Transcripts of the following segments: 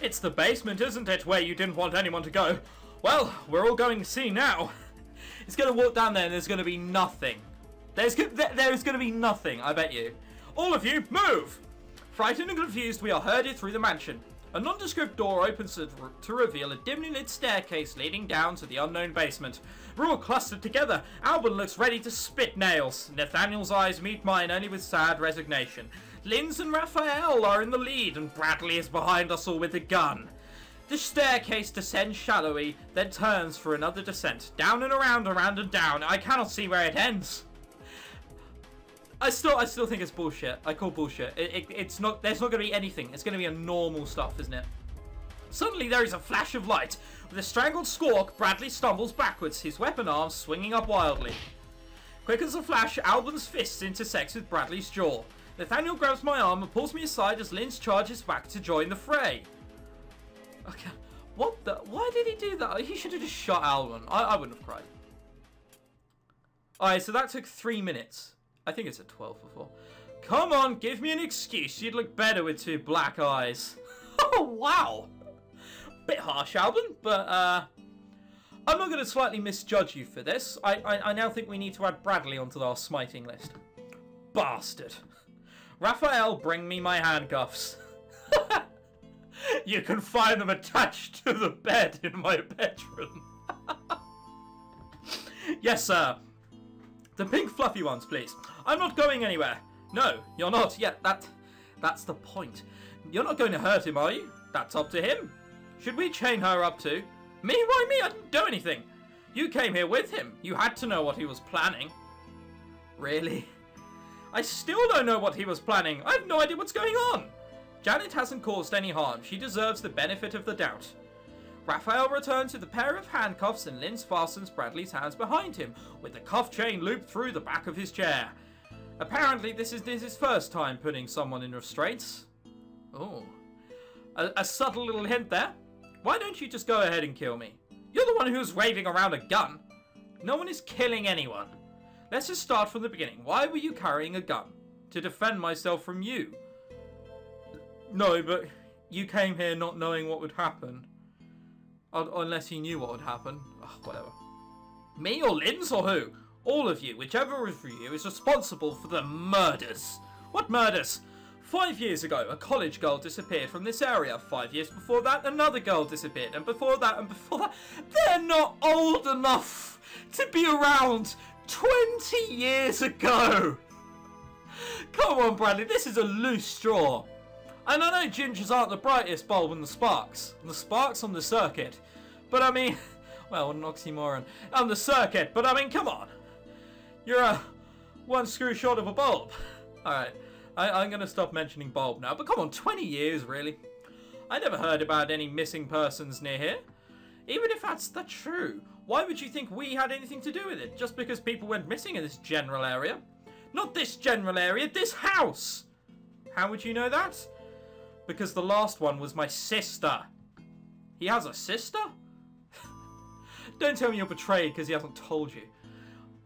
It's the basement, isn't it, where you didn't want anyone to go? Well, we're all going to see now. It's going to walk down there and there's going to be nothing. There's going to be nothing, I bet you. All of you, move! Frightened and confused, we are herded through the mansion. A nondescript door opens to reveal a dimly lit staircase leading down to the unknown basement. We're all clustered together. Albin looks ready to spit nails. Nathaniel's eyes meet mine only with sad resignation. Linz and Raphael are in the lead, and Bradley is behind us all with a gun. The staircase descends shallowly, then turns for another descent. Down and around and down. I cannot see where it ends. I still think it's bullshit. I call bullshit. It's not. There's not going to be anything. It's going to be a normal stuff, isn't it? Suddenly there is a flash of light. With a strangled squawk, Bradley stumbles backwards, his weapon arm swinging up wildly. Quick as a flash, Albin's fist intersects with Bradley's jaw. Nathaniel grabs my arm and pulls me aside as Linz charges back to join the fray. Okay, what the? Why did he do that? He should have just shot Albin. I wouldn't have cried. Alright, so that took 3 minutes. I think it's at 12 before. Come on, give me an excuse. You'd look better with 2 black eyes. Oh, wow. Bit harsh, Albin, but I'm not going to slightly misjudge you for this. I now think we need to add Bradley onto our smiting list. Bastard. Raphael, bring me my handcuffs. You can find them attached to the bed in my bedroom. Yes, sir. The pink fluffy ones, please. I'm not going anywhere. No, you're not. Yeah, that's the point. You're not going to hurt him, are you? That's up to him. Should we chain her up too? Me? Why me? I didn't do anything. You came here with him. You had to know what he was planning. Really? I still don't know what he was planning. I have no idea what's going on. Janet hasn't caused any harm. She deserves the benefit of the doubt. Raphael returns with a pair of handcuffs and Linz fastens Bradley's hands behind him, with the cuff chain looped through the back of his chair. Apparently this is his first time putting someone in restraints. Oh. A subtle little hint there. Why don't you just go ahead and kill me? You're the one who's waving around a gun. No one is killing anyone. Let's just start from the beginning. Why were you carrying a gun? To defend myself from you. No, but you came here not knowing what would happen. Unless you knew what would happen. Ugh, whatever. Me or Linz or who? All of you, whichever of you is responsible for the murders. What murders? 5 years ago, a college girl disappeared from this area. 5 years before that, another girl disappeared. And before that, and before that. They're not old enough to be around 20 years ago. Come on, Bradley, this is a loose straw. And I know gingers aren't the brightest bulb in the sparks. The sparks on the circuit. But I mean, well, an oxymoron. On the circuit, but I mean, come on. You're one screw short of a bulb. Alright, I'm going to stop mentioning bulb now. But come on, 20 years, really? I never heard about any missing persons near here. Even if that's true, why would you think we had anything to do with it? Just because people went missing in this general area? Not this general area, this house! How would you know that? Because the last one was my sister. He has a sister? Don't tell me you're betrayed because he hasn't told you.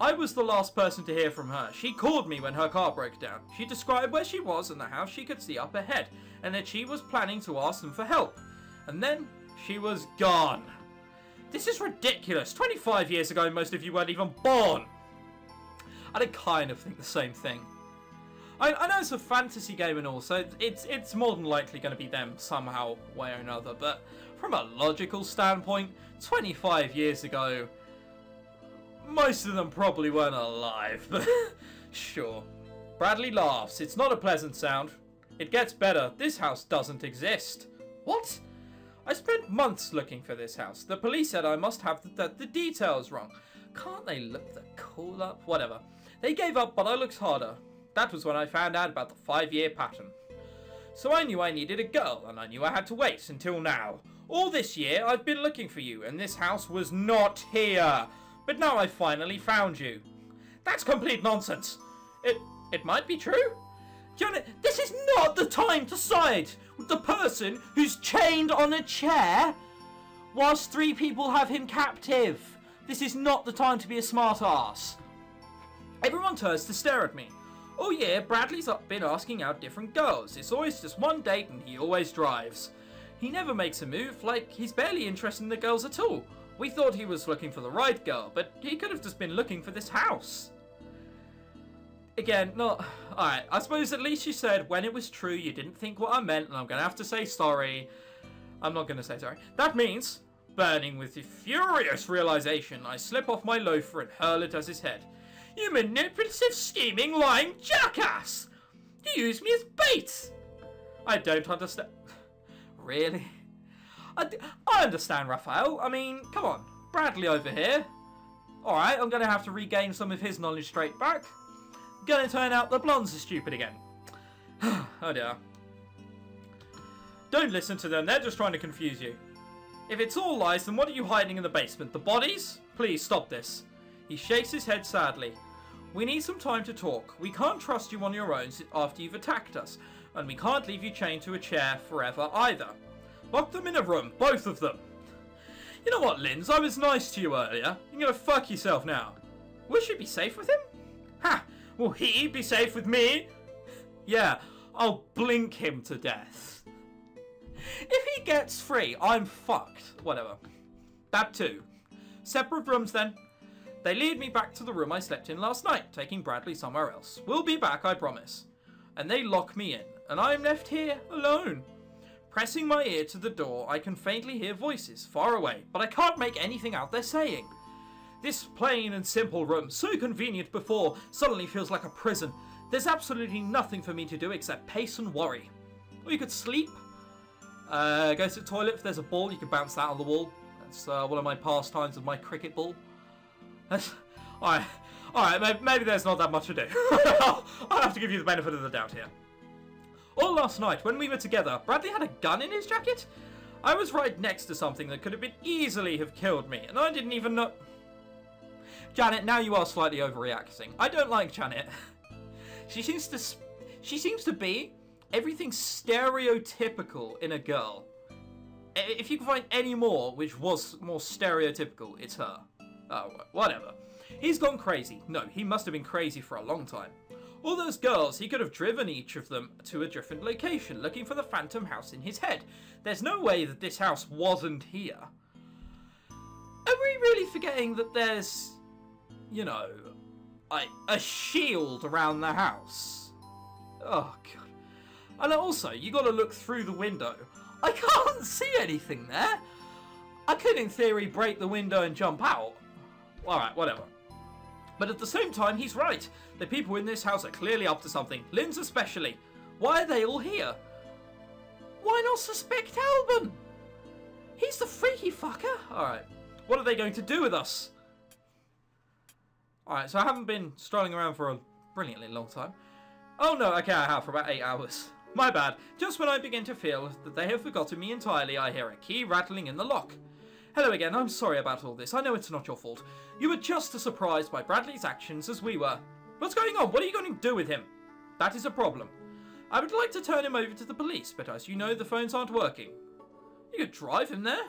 I was the last person to hear from her. She called me when her car broke down. She described where she was and the house she could see up ahead, and that she was planning to ask them for help. And then she was gone. This is ridiculous. 25 years ago, most of you weren't even born. I did kind of think the same thing. I know it's a fantasy game and all, so it's more than likely going to be them somehow, way or another. But from a logical standpoint, 25 years ago, most of them probably weren't alive. But sure. Bradley laughs. It's not a pleasant sound. It gets better. This house doesn't exist. What? I spent months looking for this house. The police said I must have the details wrong. Can't they look the cool up? Whatever. They gave up, but I looked harder. That was when I found out about the 5-year pattern. So I knew I needed a girl, and I knew I had to wait until now. All this year, I've been looking for you, and this house was not here. But now I finally found you. That's complete nonsense. It might be true. Janet, this is not the time to side with the person who's chained on a chair whilst 3 people have him captive. This is not the time to be a smart ass. Everyone turns to stare at me. Oh yeah, Bradley's been asking out different girls. It's always just one date and he always drives. He never makes a move, like he's barely interested in the girls at all. We thought he was looking for the right girl, but he could have just been looking for this house. Again, not... Alright, I suppose at least you said when it was true you didn't think what I meant, and I'm going to have to say sorry. I'm not going to say sorry. That means, burning with the furious realization, I slip off my loafer and hurl it at his head. You manipulative, scheming, lying jackass! You used me as bait! I don't understand. Really? I understand, Raphael. I mean, come on. Bradley over here. Alright, I'm going to have to regain some of his knowledge straight back. Gonna turn out the blondes are stupid again. Oh dear. Don't listen to them, they're just trying to confuse you. If it's all lies, then what are you hiding in the basement? The bodies? Please stop this. He shakes his head sadly. We need some time to talk. We can't trust you on your own after you've attacked us. And we can't leave you chained to a chair forever either. Lock them in a room, both of them. You know what, Linz? I was nice to you earlier. You're gonna fuck yourself now. Will she be safe with him? Ha! Will he be safe with me? Yeah, I'll blink him to death. If he gets free, I'm fucked. Whatever. That too. Separate rooms then. They lead me back to the room I slept in last night, taking Bradley somewhere else. We'll be back, I promise. And they lock me in, and I'm left here alone. Pressing my ear to the door, I can faintly hear voices far away, but I can't make anything out they're saying. This plain and simple room, so convenient before, suddenly feels like a prison. There's absolutely nothing for me to do except pace and worry. Or you could sleep. Go to the toilet. If there's a ball, you can bounce that on the wall. That's one of my pastimes with my cricket ball. Alright, maybe there's not that much to do. I'll have to give you the benefit of the doubt here. All last night, when we were together, Bradley had a gun in his jacket. I was right next to something that could have been easily have killed me, and I didn't even know... Janet, now you are slightly overreacting. I don't like Janet. She seems to be everything stereotypical in a girl. If you can find any more which was more stereotypical, it's her. Oh, whatever. He's gone crazy. No, he must have been crazy for a long time. All those girls, he could have driven each of them to a different location, looking for the phantom house in his head. There's no way that this house wasn't here. Are we really forgetting that there's... you know, a shield around the house? Oh, God. And also, you got to look through the window. I can't see anything there. I could, in theory, break the window and jump out. Alright, whatever. But at the same time, he's right. The people in this house are clearly up to something. Linz especially. Why are they all here? Why not suspect Alban? He's the freaky fucker. Alright. What are they going to do with us? Alright, so I haven't been strolling around for a brilliantly long time. Oh no, okay, I have for about 8 hours. My bad. Just when I begin to feel that they have forgotten me entirely, I hear a key rattling in the lock. Hello again, I'm sorry about all this. I know it's not your fault. You were just as surprised by Bradley's actions as we were. What's going on? What are you going to do with him? That is a problem. I would like to turn him over to the police, but as you know, the phones aren't working. You could drive him there?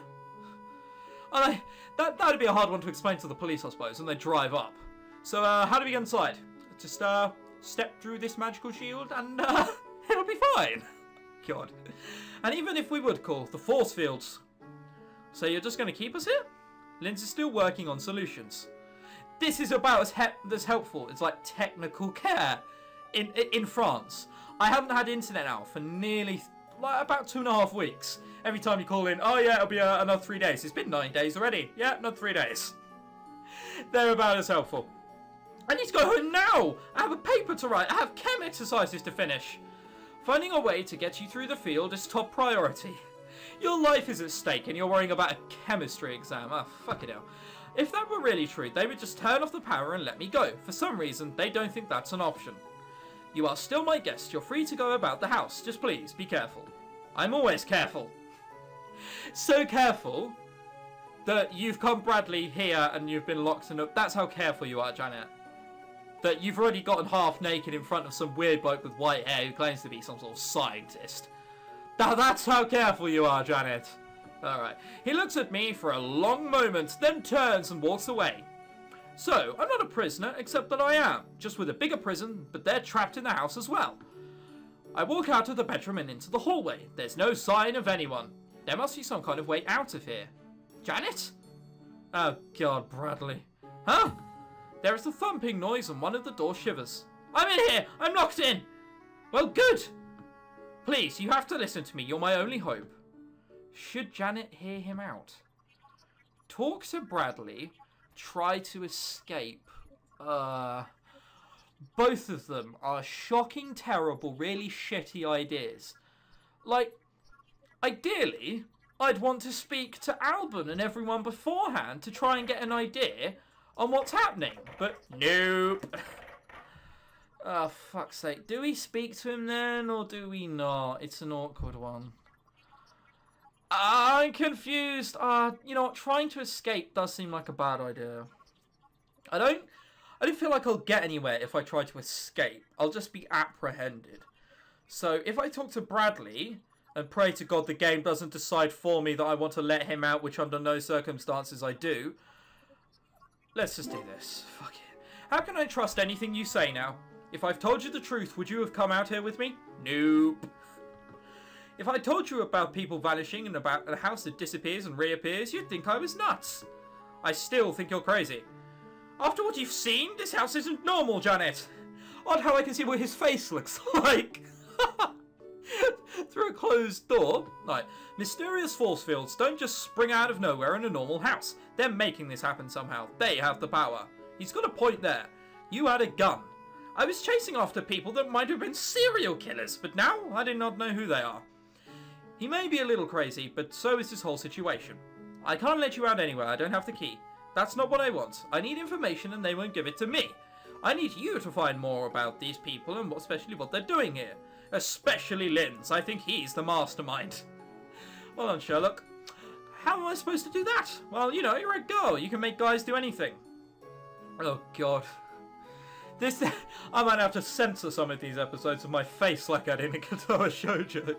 That'd be a hard one to explain to the police, I suppose, when they drive up. So, how do we get inside? Just, step through this magical shield and, it'll be fine. God. And even if we would call the force fields. So you're just going to keep us here? Linz is still working on solutions. This is about as helpful as, like, technical care in France. I haven't had internet now for nearly, like, about 2.5 weeks. Every time you call in, oh yeah, it'll be another 3 days. It's been 9 days already. Yeah, another 3 days. They're about as helpful. I need to go home now. I have a paper to write. I have chem exercises to finish. Finding a way to get you through the field is top priority. Your life is at stake and you're worrying about a chemistry exam. Oh, fuck it hell. If that were really true, they would just turn off the power and let me go. For some reason, they don't think that's an option. You are still my guest. You're free to go about the house. Just please, be careful. I'm always careful. So careful that you've come Bradley here and you've been locked in up. That's how careful you are, Janet. That you've already gotten half naked in front of some weird bloke with white hair who claims to be some sort of scientist. That's how careful you are, Janet. Alright. He looks at me for a long moment, then turns and walks away. So, I'm not a prisoner, except that I am. Just with a bigger prison, but they're trapped in the house as well. I walk out of the bedroom and into the hallway. There's no sign of anyone. There must be some kind of way out of here. Janet? Oh, God, Bradley. Huh? There is a thumping noise and one of the doors shivers. I'm in here! I'm locked in! Well, good! Please, you have to listen to me. You're my only hope. Should Janet hear him out? Talk to Bradley. Try to escape. Both of them are shocking, terrible, really shitty ideas. Like, ideally, I'd want to speak to Alban and everyone beforehand to try and get an idea on what's happening. But nope. Oh, fuck's sake. Do we speak to him then, or do we not? It's an awkward one. I'm confused. You know what? Trying to escape does seem like a bad idea. I don't feel like I'll get anywhere if I try to escape. I'll just be apprehended. So if I talk to Bradley and pray to God the game doesn't decide for me that I want to let him out, which under no circumstances I do, let's just do this. Fuck it. How can I trust anything you say now? If I've told you the truth, would you have come out here with me? Nope. If I told you about people vanishing and about a house that disappears and reappears, you'd think I was nuts. I still think you're crazy. After what you've seen, this house isn't normal, Janet. Odd how I can see what his face looks like. Through a closed door. Like, mysterious force fields don't just spring out of nowhere in a normal house. They're making this happen somehow. They have the power. He's got a point there. You had a gun. I was chasing after people that might have been serial killers, but now I do not know who they are. He may be a little crazy, but so is this whole situation. I can't let you out anywhere. I don't have the key. That's not what I want. I need information and they won't give it to me. I need you to find more about these people and especially what they're doing here. Especially Linz. I think he's the mastermind. Well done, Sherlock. How am I supposed to do that? Well, you know, you're a girl. You can make guys do anything. Oh, God. I might have to censor some of these episodes of my face like I did in Katara Shoujo.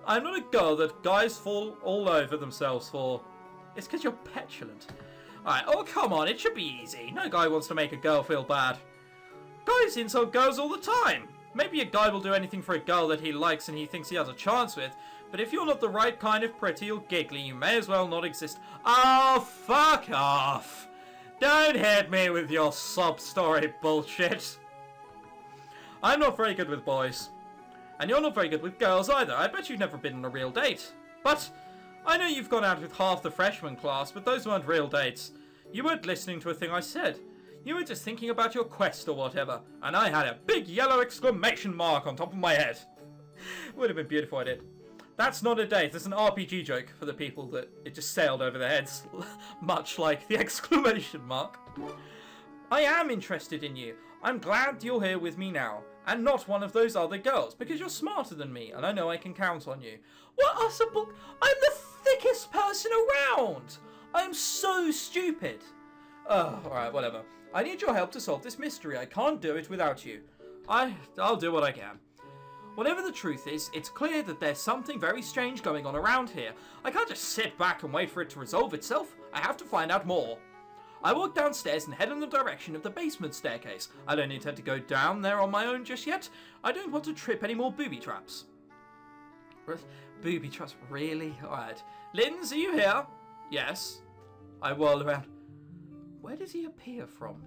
I'm not a girl that guys fall all over themselves for. It's because you're petulant. Alright, oh come on, it should be easy. No guy wants to make a girl feel bad. Guys insult girls all the time. Maybe a guy will do anything for a girl that he likes and he thinks he has a chance with, but if you're not the right kind of pretty or giggly, you may as well not exist. Oh, fuck off. Don't hit me with your sob story bullshit. I'm not very good with boys. And you're not very good with girls either. I bet you've never been on a real date. But I know you've gone out with half the freshman class, but those weren't real dates. You weren't listening to a thing I said. You were just thinking about your quest or whatever. And I had a big yellow exclamation mark on top of my head. Would have been beautiful, I did. That's not a date. It's an RPG joke for the people that it just sailed over their heads. Much like the exclamation mark. I am interested in you. I'm glad you're here with me now. And not one of those other girls. Because you're smarter than me. And I know I can count on you. What a book? I'm the thickest person around. I'm so stupid. Oh, alright, whatever. I need your help to solve this mystery. I can't do it without you. I'll do what I can. Whatever the truth is, it's clear that there's something very strange going on around here. I can't just sit back and wait for it to resolve itself. I have to find out more. I walk downstairs and head in the direction of the basement staircase. I don't intend to go down there on my own just yet. I don't want to trip any more booby traps. Booby traps? Really? Alright. Linz, are you here? Yes. I whirl around. Where does he appear from?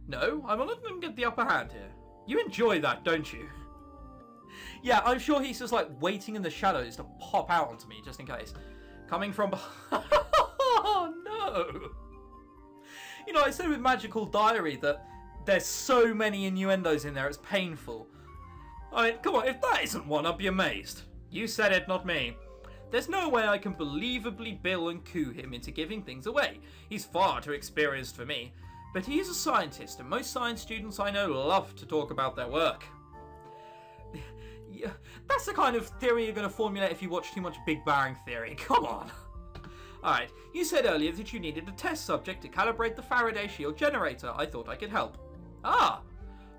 No, I'm not going to get the upper hand here. You enjoy that, don't you? Yeah, I'm sure he's just like waiting in the shadows to pop out onto me, just in case. Coming from behind. Oh, no. You know, I said with Magical Diary that there's so many innuendos in there, it's painful. I mean, come on, if that isn't one, I'd be amazed. You said it, not me. There's no way I can believably bill and coo him into giving things away. He's far too experienced for me. But he is a scientist, and most science students I know love to talk about their work. Yeah, that's the kind of theory you're going to formulate if you watch too much Big Bang Theory. Come on. Alright, you said earlier that you needed a test subject to calibrate the Faraday shield generator. I thought I could help. Ah,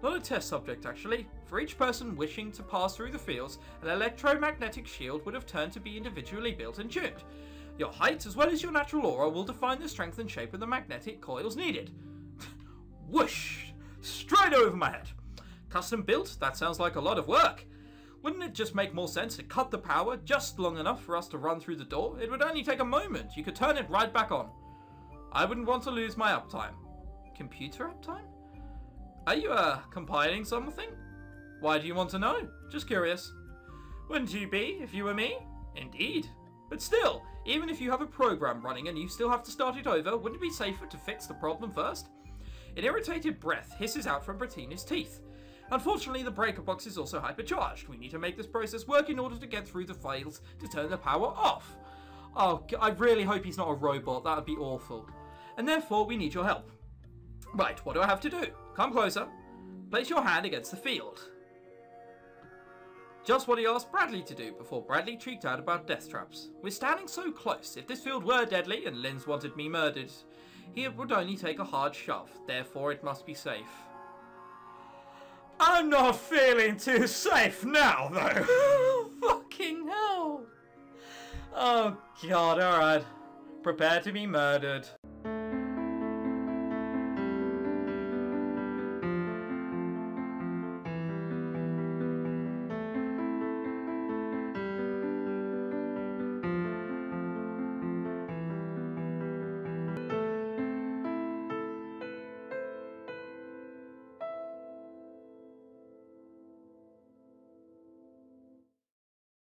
not a test subject actually. For each person wishing to pass through the fields, an electromagnetic shield would have turned to be individually built and tuned. Your height as well as your natural aura will define the strength and shape of the magnetic coils needed. Whoosh! Straight over my head. Custom built? That sounds like a lot of work. Wouldn't it just make more sense to cut the power just long enough for us to run through the door? It would only take a moment. You could turn it right back on. I wouldn't want to lose my uptime. Computer uptime? Are you, compiling something? Why do you want to know? Just curious. Wouldn't you be if you were me? Indeed. But still, even if you have a program running and you still have to start it over, wouldn't it be safer to fix the problem first? An irritated breath hisses out from Brittina's teeth. Unfortunately, the breaker box is also hypercharged. We need to make this process work in order to get through the files to turn the power off. Oh, I really hope he's not a robot. That would be awful. And therefore, we need your help. Right, what do I have to do? Come closer. Place your hand against the field. Just what he asked Bradley to do before Bradley tweaked out about death traps. We're standing so close. If this field were deadly and Linz wanted me murdered, he would only take a hard shove. Therefore, it must be safe. I'm not feeling too safe now, though. Fucking hell. Oh, God, alright. Prepare to be murdered.